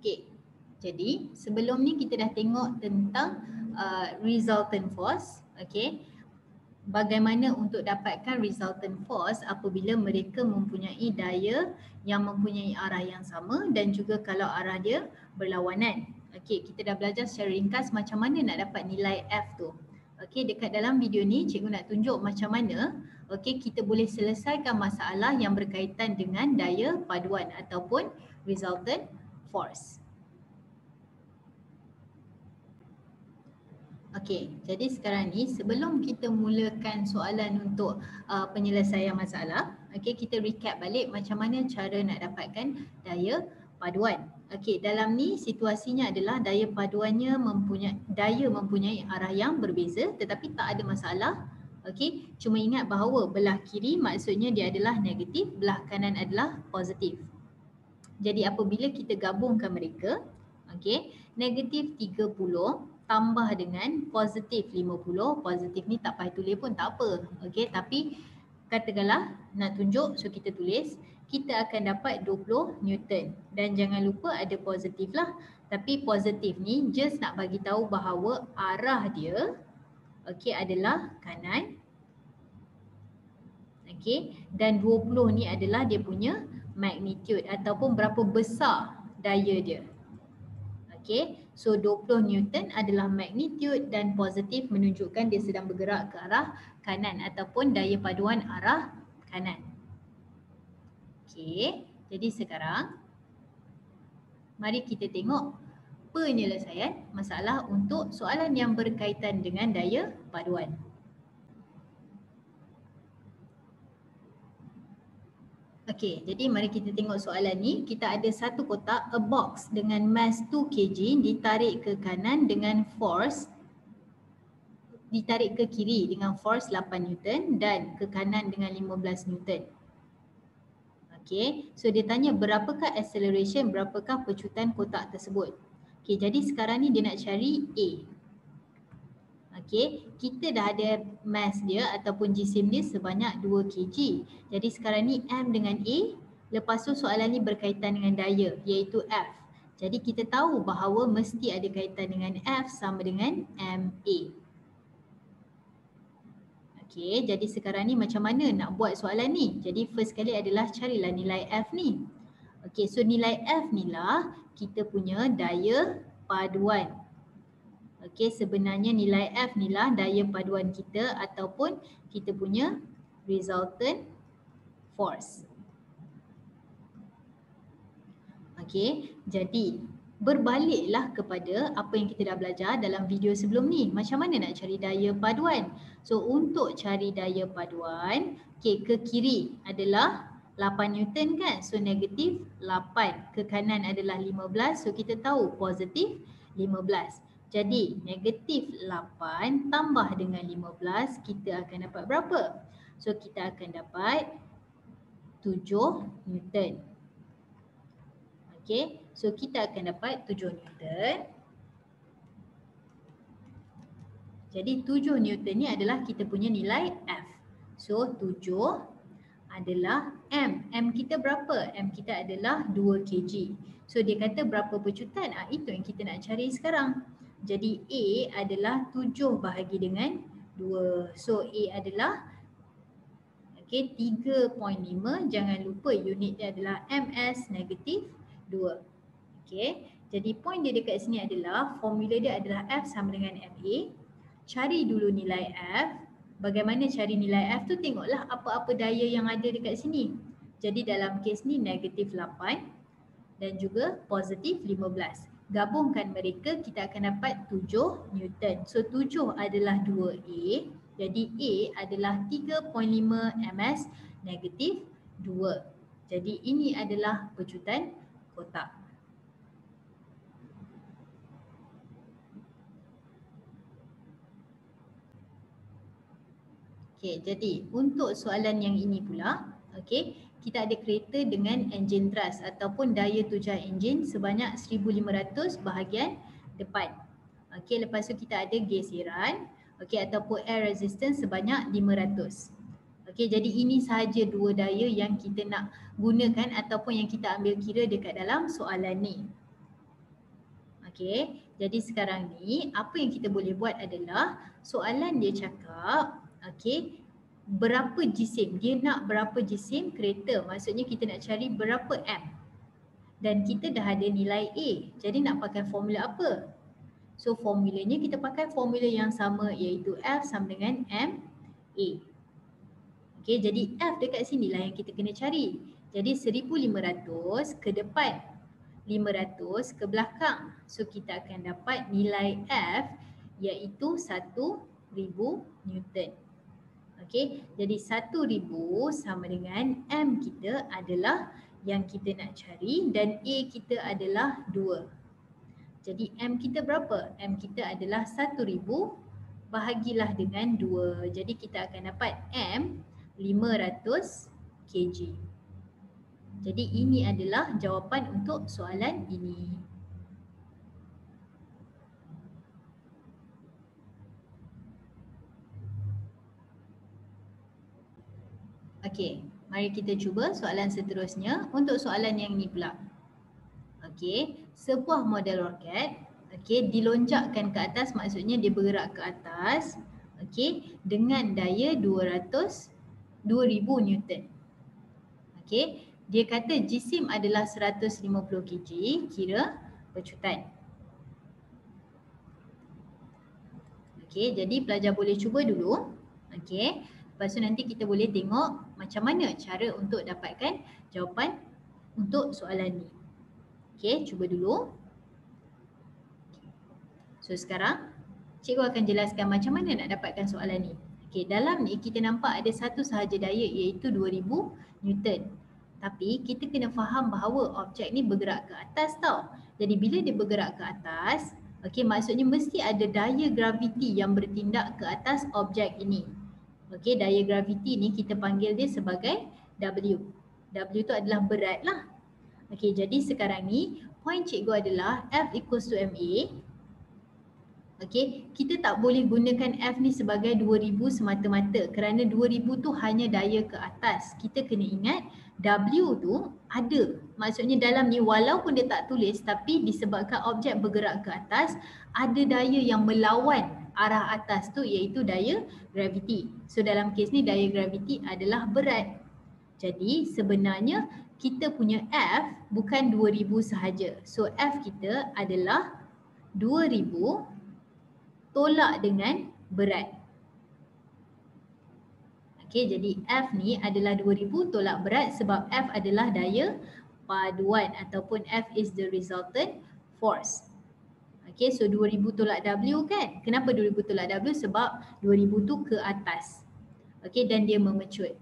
Okey. Jadi sebelum ni kita dah tengok tentang resultant force. Okey. Bagaimana untuk dapatkan resultant force apabila mereka mempunyai daya yang mempunyai arah yang sama dan juga kalau arah dia berlawanan. Okey, kita dah belajar secara ringkas macam mana nak dapat nilai F tu. Okey, dekat dalam video ni cikgu nak tunjuk macam mana kita boleh selesaikan masalah yang berkaitan dengan daya paduan ataupun resultant force. Okey, jadi sekarang ni sebelum kita mulakan soalan untuk penyelesaian masalah, kita recap balik macam mana cara nak dapatkan daya paduan. Okey, dalam ni situasinya adalah daya paduannya mempunyai arah yang berbeza tetapi tak ada masalah. Okey, cuma ingat bahawa belah kiri maksudnya dia adalah negatif, belah kanan adalah positif. Jadi apabila kita gabungkan mereka, negatif 30 tambah dengan positif 50, positif ni tak payah tulis pun tak apa. Tapi katakanlah nak tunjuk, so kita tulis, kita akan dapat 20 Newton. Dan jangan lupa ada positif lah. Tapi positif ni just nak bagi tahu bahawa arah dia adalah kanan. Dan 20 ni adalah dia punya magnitude ataupun berapa besar daya dia. So 20 Newton adalah magnitude dan positif menunjukkan dia sedang bergerak ke arah kanan ataupun daya paduan arah kanan. Jadi sekarang mari kita tengok penyelesaian masalah untuk soalan yang berkaitan dengan daya paduan. Jadi mari kita tengok soalan ni. Kita ada satu kotak, a box dengan mass 2 kg ditarik ke kanan dengan force, ditarik ke kiri dengan force 8 Newton dan ke kanan dengan 15 Newton. So dia tanya berapakah acceleration, berapakah pecutan kotak tersebut. Jadi sekarang ni dia nak cari A. Kita dah ada mass dia ataupun jisim dia sebanyak 2 kg. Jadi sekarang ni M dengan A, lepas tu soalan ni berkaitan dengan daya iaitu F. Jadi kita tahu bahawa mesti ada kaitan dengan F sama dengan MA. Jadi sekarang ni macam mana nak buat soalan ni? Jadi first kali adalah carilah nilai F ni. So nilai F ni lah kita punya daya paduan. Sebenarnya nilai F ni lah daya paduan kita ataupun kita punya resultant force. Jadi berbaliklah kepada apa yang kita dah belajar dalam video sebelum ni. Macam mana nak cari daya paduan? So untuk cari daya paduan, ke kiri adalah 8 Newton kan? So negatif 8. Ke kanan adalah 15. So kita tahu positif 15. Jadi negatif 8 tambah dengan 15 kita akan dapat berapa? So kita akan dapat 7 Newton. So kita akan dapat 7 Newton. Jadi 7 Newton ni adalah kita punya nilai F. So 7 adalah M. M kita berapa? M kita adalah 2 kg. So dia kata berapa pecutan? Itu yang kita nak cari sekarang. Jadi A adalah 7 bahagi dengan 2. So A adalah 3.5. Jangan lupa unit dia adalah MS negatif 2. Jadi point dia dekat sini adalah formula dia adalah F sama dengan MA. Cari dulu nilai F. Bagaimana cari nilai F tu? Tengoklah apa-apa daya yang ada dekat sini. Jadi dalam kes ni negatif 8 dan juga positif 15. Gabungkan mereka kita akan dapat 7 Newton. So 7 adalah 2A. Jadi A adalah 3.5 ms negatif 2. Jadi ini adalah pecutan kotak. Jadi untuk soalan yang ini pula, kita ada kereta dengan enjin thrust ataupun daya tujuan enjin sebanyak 1500 bahagian depan. Lepas tu kita ada geseran ataupun air resistance sebanyak 500. Jadi ini sahaja dua daya yang kita nak gunakan ataupun yang kita ambil kira dekat dalam soalan ni. Okey, jadi sekarang ni apa yang kita boleh buat adalah soalan dia cakap, okey, berapa jisim, dia nak berapa jisim kereta, maksudnya kita nak cari berapa M. Dan kita dah ada nilai A, jadi nak pakai formula apa? So formulanya kita pakai formula yang sama iaitu F sama dengan MA. Okey, jadi F dekat sini lah yang kita kena cari. Jadi 1500 ke depan, 500 ke belakang. So kita akan dapat nilai F iaitu 1000 Newton. Okey, jadi 1000 sama dengan M kita adalah yang kita nak cari dan A kita adalah 2. Jadi M kita berapa? M kita adalah 1000 bahagilah dengan 2. Jadi kita akan dapat M 500 kg. Jadi ini adalah jawapan untuk soalan ini. Okey, mari kita cuba soalan seterusnya untuk soalan yang ni pula. Okey, sebuah model roket dilonjakkan ke atas, maksudnya dia bergerak ke atas dengan daya 2000 Newton. Dia kata jisim adalah 150 kg, kira pecutan. Jadi pelajar boleh cuba dulu. Lepas tu nanti kita boleh tengok macam mana cara untuk dapatkan jawapan untuk soalan ni. Cuba dulu. So sekarang cikgu akan jelaskan macam mana nak dapatkan soalan ni. Dalam ni kita nampak ada satu sahaja daya iaitu 2000 Newton. Tapi kita kena faham bahawa objek ni bergerak ke atas tau. Jadi bila dia bergerak ke atas, maksudnya mesti ada daya graviti yang bertindak ke atas objek ini. Daya graviti ni kita panggil dia sebagai W. W tu adalah berat lah. Jadi sekarang ni point cikgu adalah F equals to MA. Kita tak boleh gunakan F ni sebagai 2000 semata-mata kerana 2000 tu hanya daya ke atas. Kita kena ingat W tu ada. Maksudnya dalam ni walaupun dia tak tulis tapi disebabkan objek bergerak ke atas, ada daya yang melawan arah atas tu iaitu daya graviti. So dalam kes ni daya graviti adalah berat. Jadi sebenarnya kita punya F bukan 2000 sahaja. So F kita adalah 2000 tolak dengan berat. Jadi F ni adalah 2000 tolak berat sebab F adalah daya paduan ataupun F is the resultant force. So 2000 tolak W kan? Kenapa 2000 tolak W? Sebab 2000 tu ke atas. Dan dia memecut.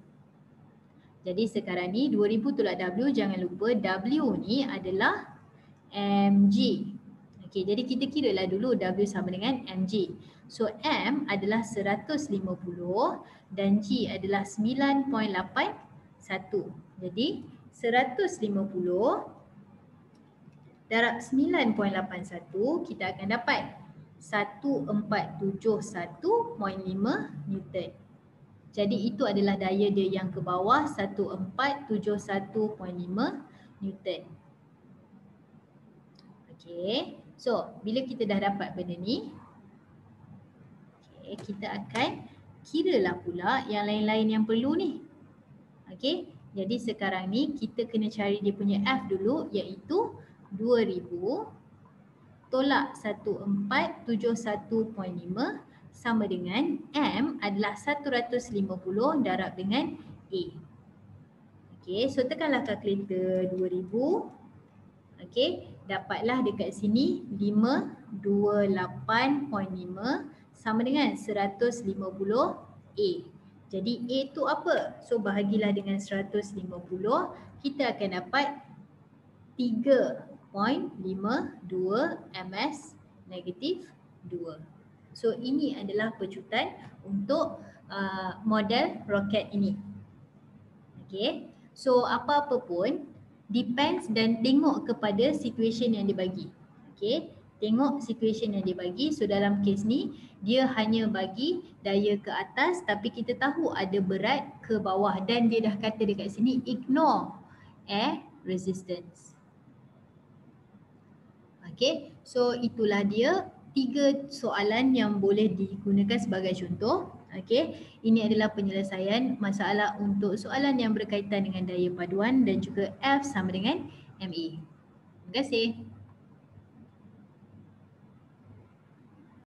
Jadi sekarang ni 2000 tolak W, jangan lupa W ni adalah mg. Jadi kita kiralah dulu W sama dengan mg. So M adalah 150 dan G adalah 9.81. Jadi 150 darab 9.81 kita akan dapat 1471.5 Newton. Jadi itu adalah daya dia yang ke bawah 1471.5 Newton. So bila kita dah dapat benda ni, kita akan kiralah pula yang lain-lain yang perlu ni. Jadi sekarang ni kita kena cari dia punya F dulu iaitu 2000 tolak 1471.5 sama dengan M adalah 150 darab dengan A. So tekanlah kalkulator 2000. Dapatlah dekat sini 528.5 sama dengan 150A. Jadi A tu apa? So bahagilah dengan 150, kita akan dapat 3.52 ms negatif 2. So ini adalah pecutan untuk model roket ini. So apa-apa pun depends dan tengok kepada situation yang dibagi. Tengok situation yang dibagi. So dalam kes ni dia hanya bagi daya ke atas tapi kita tahu ada berat ke bawah dan dia dah kata dekat sini ignore air resistance. Okay, so itulah dia 3 soalan yang boleh digunakan sebagai contoh. Okay, ini adalah penyelesaian masalah untuk soalan yang berkaitan dengan daya paduan dan juga F sama dengan MA. Terima kasih.